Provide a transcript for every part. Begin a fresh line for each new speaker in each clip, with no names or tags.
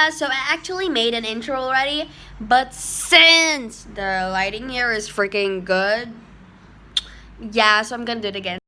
Yeah, so I actually made an intro already, but since the lighting here is freaking good, yeah, so I'm gonna do it again.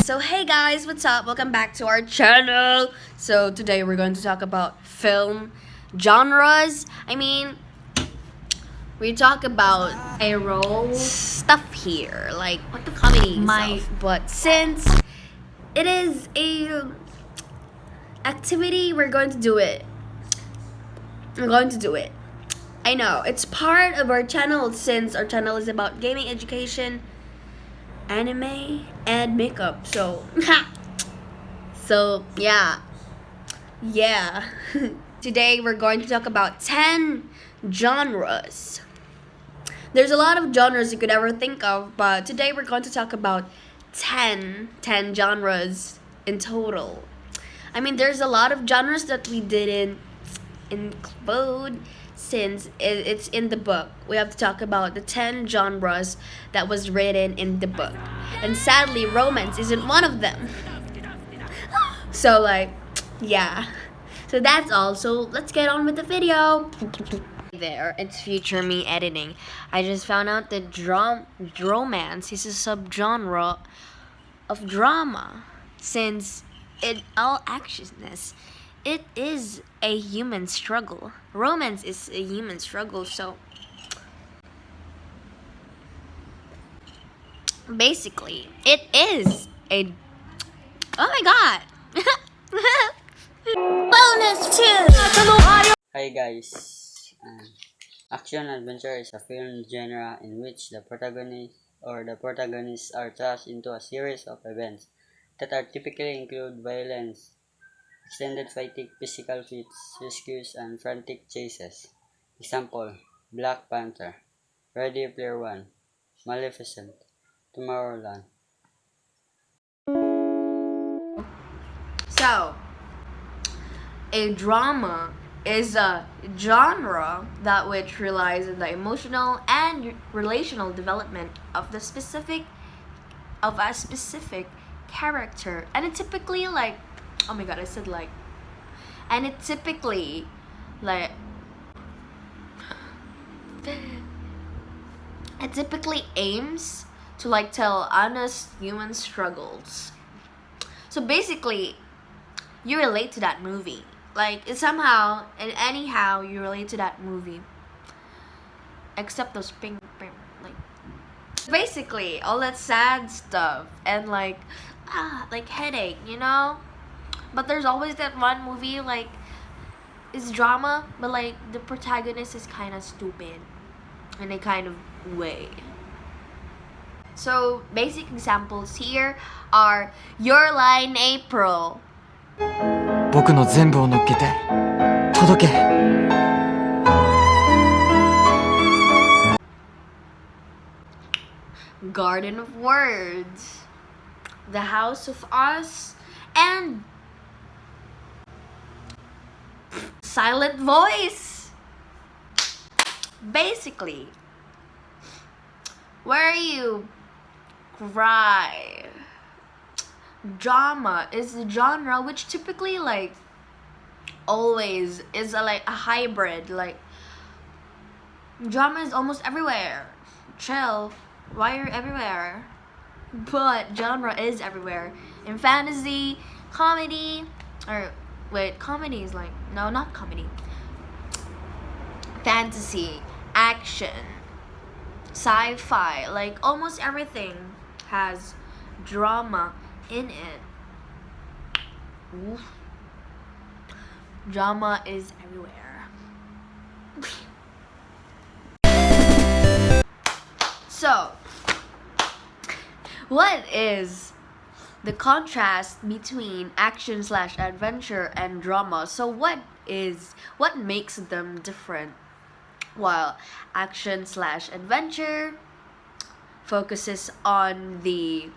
So hey guys, what's up? Welcome back to our channel. So today we're going to talk about film genres. We talk about
a role
stuff here, like what the comedy
My-
stuff. But since it is a activity, we're going to do it. I know it's part of our channel since our channel is about gaming, education, anime, and makeup. So, yeah. Today we're going to talk about 10 genres. There's a lot of genres you could ever think of, but today we're going to talk about 10 genres in total. There's a lot of genres that we didn't include since it's in the book. We have to talk about the 10 genres that was written in the book. And sadly, romance isn't one of them. So, yeah. So that's all. So let's get on with the video. There, it's future me editing. I just found out that romance is a subgenre of drama, since in all actionness, it is a human struggle. Romance is a human struggle, so basically, it is a. Oh my god! Bonus 2!
Hi guys, action adventure is a film genre in which the protagonist or the protagonists are thrust into a series of events that are typically include violence, extended fighting, physical feats, rescues, and frantic chases. Example: Black Panther, Ready Player One, Maleficent, Tomorrowland.
So, a drama is a genre that which relies on the emotional and relational development of a specific character, and it typically oh my god, I said and it typically aims to tell honest human struggles. So basically, you relate to that movie. Somehow and anyhow you relate to that movie. Except those basically all that sad stuff and headache, you know? But there's always that one movie it's drama, but the protagonist is kinda stupid in a kind of way. So basic examples here are Your Lie in April,
僕の全部を乗っけて届け
Garden of Words, The House of Us, and Silent Voice. Basically, where you cry. Drama is a genre which typically always is a hybrid. Drama is almost everywhere. Chill, why you're everywhere? But genre is everywhere. In fantasy, comedy, comedy is no, not comedy. Fantasy, action, sci-fi, almost everything has drama in it. Oof. Drama is everywhere. So, what is the contrast between action/adventure and drama? So what makes them different? While action/adventure focuses on the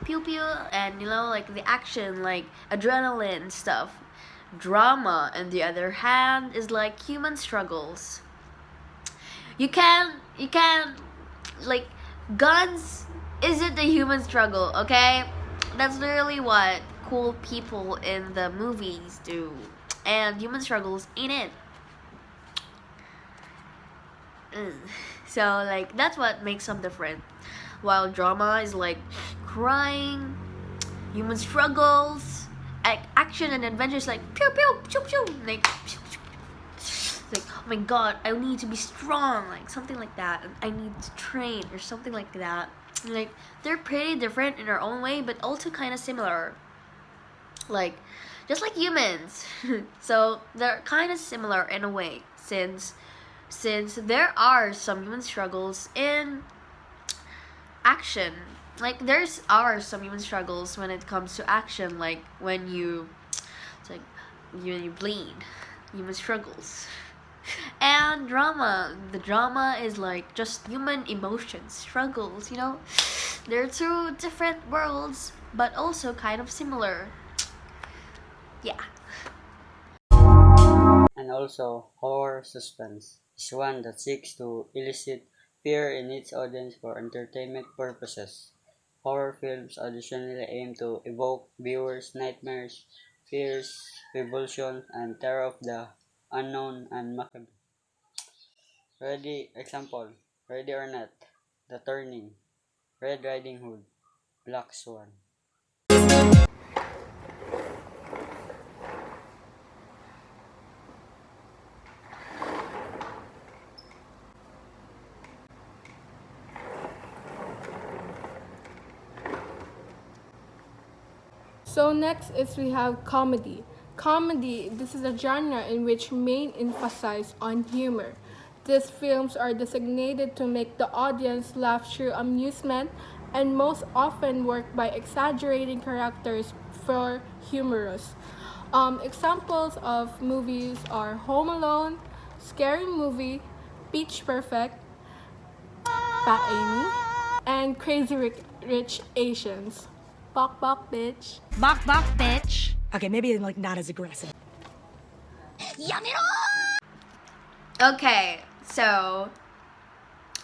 pew pew and the action, adrenaline stuff. Drama, on the other hand, is human struggles. You can guns isn't a human struggle, okay? that's literally what cool people in the movies do, and human struggles ain't it. So like that's what makes them different. While drama is like crying, human struggles, action and adventures like pew pew pew pew, like oh my god, I need to be strong, like something like that, and I need to train or something like that. Like they're pretty different in their own way, but also kind of similar. Like just like humans, so they're kind of similar in a way, since there are some human struggles in action. Like there's are some human struggles when it comes to action, like when you it's like you bleed, human struggles. And drama, the drama is like just human emotions, struggles, you know. They're two different worlds but also kind of similar. Yeah.
And also, horror suspense is one that seeks to elicit fear in its audience for entertainment purposes. Horror films additionally aim to evoke viewers' nightmares, fears, revulsion, and terror of the unknown and macabre. Ready or Not, The Turning, Red Riding Hood, Black Swan.
So next is we have comedy. Comedy, this is a genre in which main emphasize on humor. These films are designated to make the audience laugh through amusement and most often work by exaggerating characters for humorous. Examples of movies are Home Alone, Scary Movie, Pitch Perfect, Fat Amy, and Rich Asians. Bok bok, bitch.
Bok bok, bitch.
Okay, maybe like not as aggressive.
Okay, so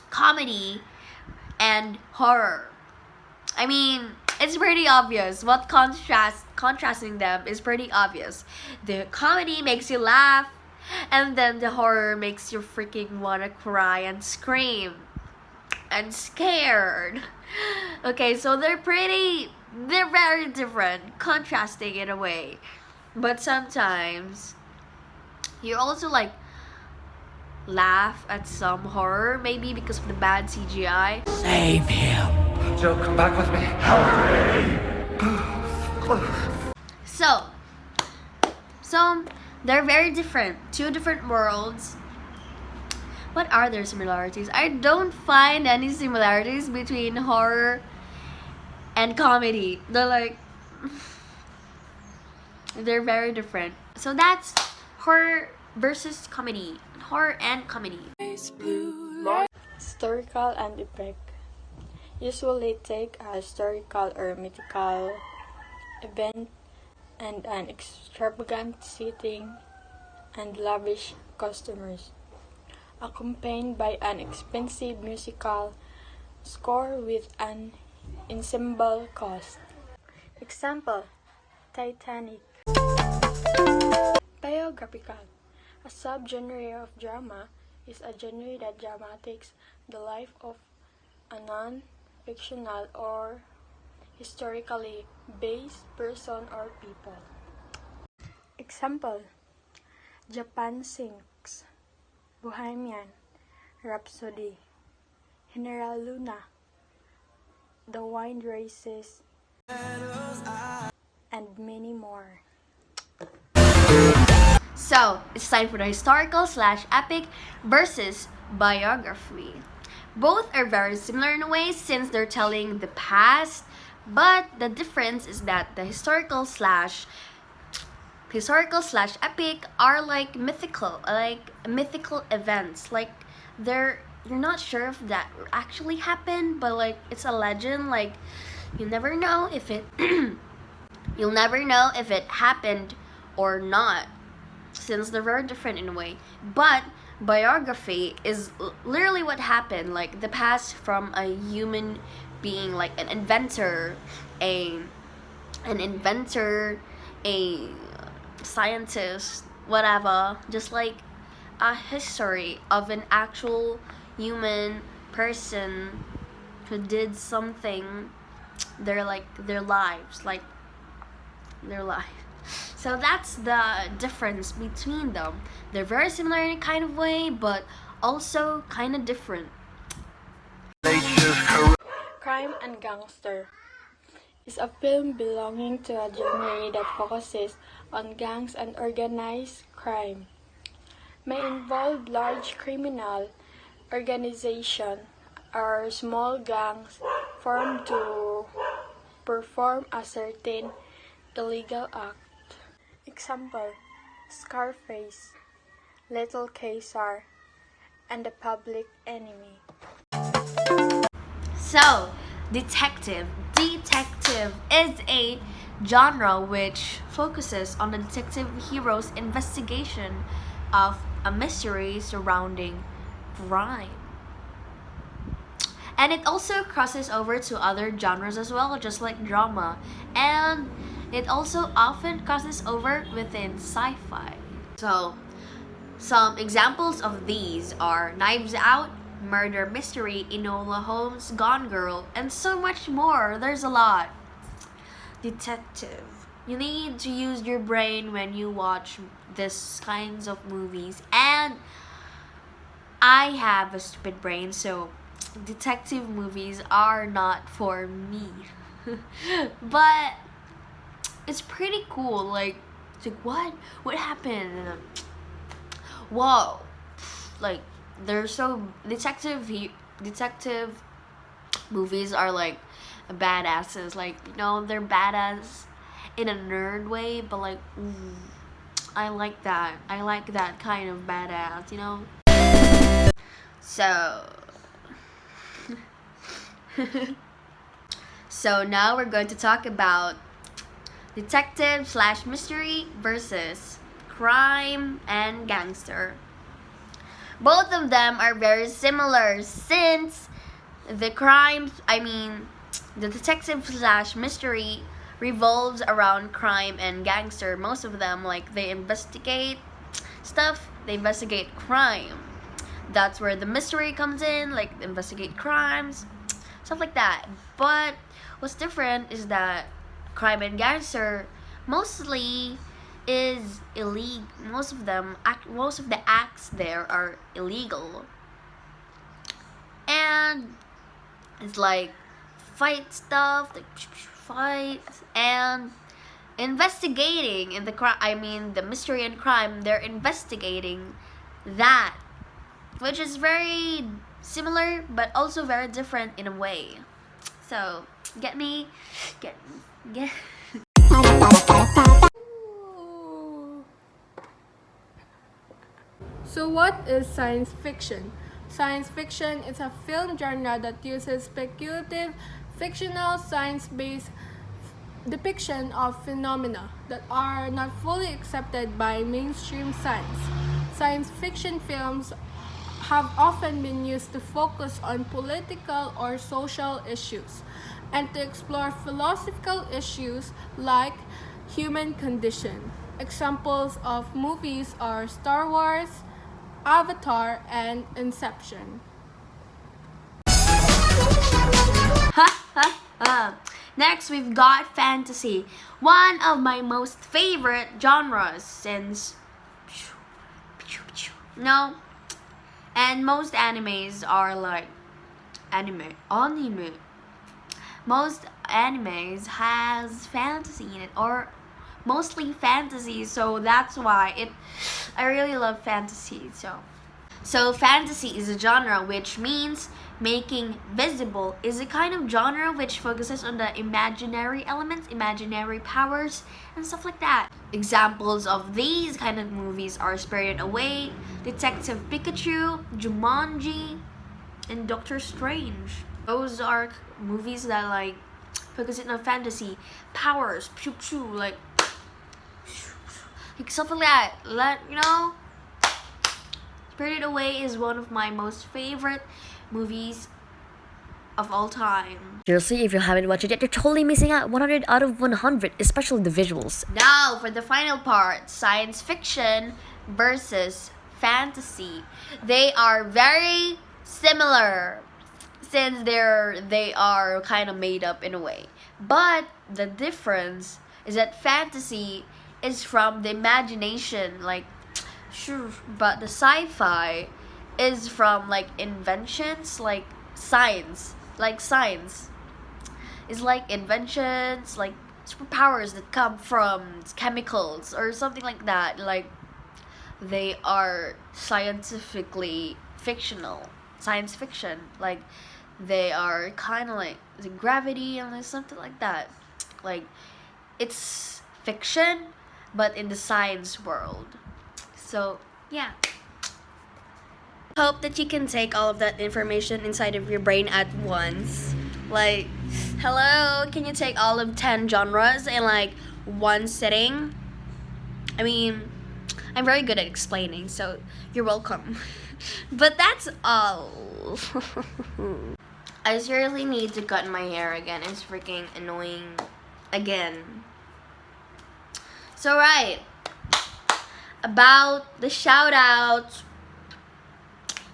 comedy and horror. I mean, it's pretty obvious. What contrasting them is pretty obvious. The comedy makes you laugh, and then the horror makes you freaking wanna cry and scream and scared. Okay, so they're very different, contrasting in a way. But sometimes you also like laugh at some horror, maybe because of the bad CGI.
Save him. Joe, come back with me.
So they're very different, two different worlds. What are their similarities? I don't find any similarities between horror and comedy. They're very different. So that's horror versus comedy. Horror and comedy.
Historical and epic usually take a historical or mythical event and an extravagant setting and lavish costumes, accompanied by an expensive musical score with an ensemble cast. Example: Titanic. Biographical. A subgenre of drama is a genre that dramatics the life of a non-fictional or historically based person or people. Example: Japan Sinks, Bohemian Rhapsody, General Luna, The Wind Races, and many more.
So it's time for the historical/epic versus biography. Both are very similar in a way since they're telling the past, but the difference is that the historical/epic are like mythical events. Like you're not sure if that actually happened, but like it's a legend. Like you never know if it you'll never know if it happened or not, since they're very different in a way. But biography is literally what happened, like the past from a human being, like an inventor, a an inventor, a scientist, whatever. Just like a history of an actual human person who did something. Their lives, like their life. So that's the difference between them. They're very similar in a kind of way, but also kind of different.
Crime and Gangster is a film belonging to a genre that focuses on gangs and organized crime. May involve large criminal organization or small gangs formed to perform a certain illegal act. Example: Scarface, Little Caesar, and The Public Enemy.
So, detective. Detective is a genre which focuses on the detective hero's investigation of a mystery surrounding crime. And it also crosses over to other genres as well, just like drama. And it also often crosses over within sci-fi. So, some examples of these are Knives Out, Murder Mystery, Enola Holmes, Gone Girl, and so much more. There's a lot. Detective. You need to use your brain when you watch this kinds of movies. And I have a stupid brain, so detective movies are not for me. But it's pretty cool. Like, it's like, what happened? And, whoa, like, they're so detective movies are like badasses. Like, you know, they're badass in a nerd way, but like, I like that kind of badass, you know. So so now we're going to talk about detective slash mystery versus crime and gangster. Both of them are very similar since the detective slash mystery revolves around crime and gangster. Most of them, like, they investigate stuff, they investigate crime. That's where the mystery comes in, like investigate crimes, stuff like that. But what's different is that crime and gangster mostly is illegal. Most of the acts there are illegal, and it's like fight stuff, like fights and investigating in the the mystery and crime. They're investigating that, which is very similar but also very different in a way. So get me.
So what is science fiction? Science fiction is a film genre that uses speculative, fictional, science-based depiction of phenomena that are not fully accepted by mainstream science. Science fiction films have often been used to focus on political or social issues and to explore philosophical issues like human condition. Examples of movies are Star Wars, Avatar, and Inception.
Next, we've got fantasy, one of my most favorite genres since no, and most animes are like anime. Most animes has fantasy in it, or mostly fantasy, so that's why I really love fantasy. So fantasy is a genre which means making visible, is a kind of genre which focuses on the imaginary elements, imaginary powers, and stuff like that. Examples of these kind of movies are Spirited Away, Detective Pikachu, Jumanji, and Doctor Strange. Those are movies that like focusing on fantasy, powers, pew pew, like something like that. You know, Spirited Away is one of my most favorite movies of all time.
Seriously, if you haven't watched it yet, you're totally missing out. 100 out of 100, especially the visuals.
Now for the final part, science fiction versus fantasy. They are very similar since they are kind of made up in a way. But the difference is that fantasy is from the imagination, like sure, but the sci-fi is from like inventions, like science. It's like inventions, like superpowers that come from chemicals or something like that. Like they are scientifically fictional, science fiction. Like they are kind of like the gravity and something like that. Like it's fiction, but in the science world. So yeah. Hope that you can take all of that information inside of your brain at once. Like, hello, can you take all of 10 genres in like one sitting? I mean, I'm very good at explaining, so you're welcome. But that's all. I seriously need to cut my hair again. It's freaking annoying again. So right, about the shout outs.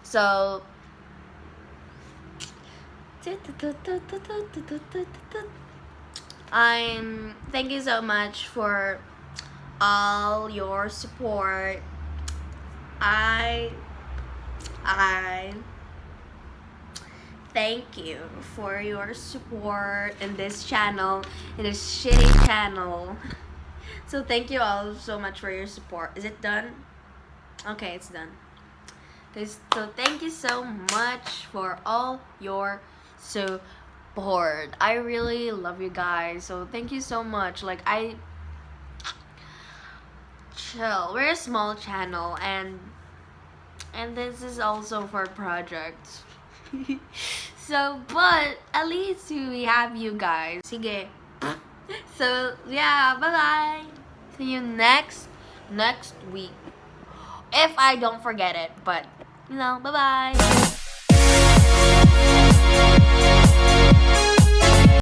So thank you so much for all your support. I thank you for your support in this channel, in this shitty channel. So thank you all so much for your support. Is it done? Okay, it's done. So thank you so much for all your support. I really love you guys. So thank you so much. Like chill. We're a small channel and this is also for projects. So but at least we have you guys. Sige. So yeah, bye bye. See you next week. If I don't forget it, but you know, bye bye.